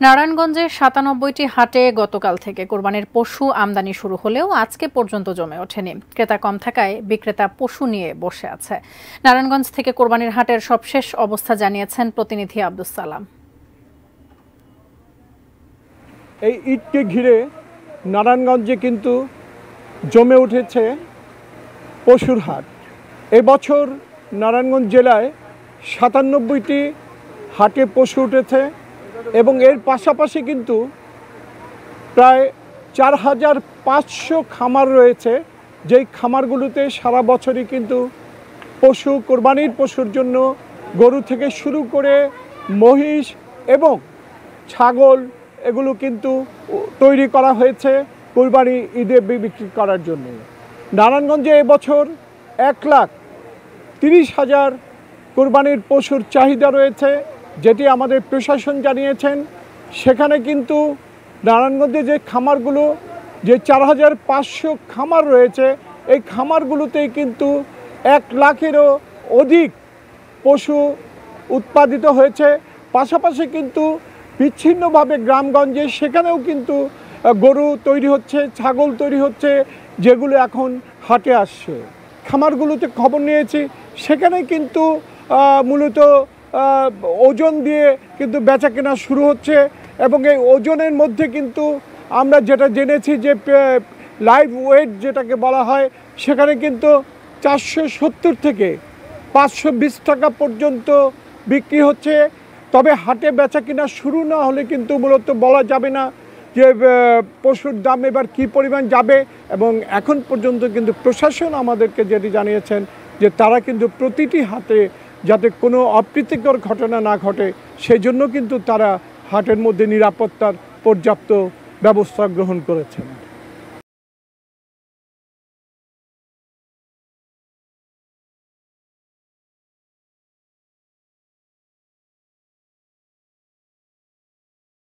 নারায়ণগঞ্জের ৯৭টি হাটে গতকাল থেকে কোরবানির পশু আমদানি শুরু হলেও আজকে পর্যন্ত জমে ওঠেনি। ক্রেতা কম থাকায় বিক্রেতা পশু নিয়ে বসে আছে। নারায়ণগঞ্জ থেকে কোরবানির হাটের সবশেষ অবস্থা জানিয়েছেন প্রতিনিধি আব্দুস সালাম। এই ঈদকে ঘিরে নারায়ণগঞ্জে কিন্তু জমে উঠেছে পশুর হাট। এবছর নারায়ণগঞ্জ জেলায় ৯৭টি হাটে পশু উঠেছে এবং এর পাশাপাশি কিন্তু প্রায় ৪৫০০ খামার রয়েছে, যেই খামারগুলোতে সারা বছরই কিন্তু পশু, কোরবানির পশুর জন্য গরু থেকে শুরু করে মহিষ এবং ছাগল এগুলো কিন্তু তৈরি করা হয়েছে কোরবানি ঈদে বিক্রি করার জন্য। নারায়ণগঞ্জে এবছর ১,৩০,০০০ কোরবানির পশুর চাহিদা রয়েছে, যেটি আমাদের প্রশাসন জানিয়েছেন। সেখানে কিন্তু নারায়ণগঞ্জে যে খামারগুলো, যে ৪৫০০ খামার রয়েছে, এই খামারগুলোতেই কিন্তু ১ লাখেরও অধিক পশু উৎপাদিত হয়েছে। পাশাপাশি কিন্তু বিচ্ছিন্নভাবে গ্রামগঞ্জে সেখানেও কিন্তু গরু তৈরি হচ্ছে, ছাগল তৈরি হচ্ছে, যেগুলো এখন হাটে আসছে। খামারগুলোতে খবর নিয়েছি, সেখানে কিন্তু মূলত ওজন দিয়ে কিন্তু বেচা কেনা শুরু হচ্ছে এবং এই ওজনের মধ্যে কিন্তু আমরা যেটা জেনেছি যে লাইভ ওয়েট যেটাকে বলা হয়, সেখানে কিন্তু ৪৭০ থেকে ৫২০ টাকা পর্যন্ত বিক্রি হচ্ছে। তবে হাটে বেচা কেনা শুরু না হলে কিন্তু মূলত বলা যাবে না যে পশুর দাম এবার কী পরিমাণ যাবে। এবং এখন পর্যন্ত কিন্তু প্রশাসন আমাদেরকে যেটি জানিয়েছেন যে তারা কিন্তু প্রতিটি হাটে যাতে কোনো অপ্রীতিকর ঘটনা না ঘটে সেই জন্য কিন্তু তারা হাটের মধ্যে নিরাপত্তার পর্যাপ্ত ব্যবস্থা গ্রহণ করেছেন।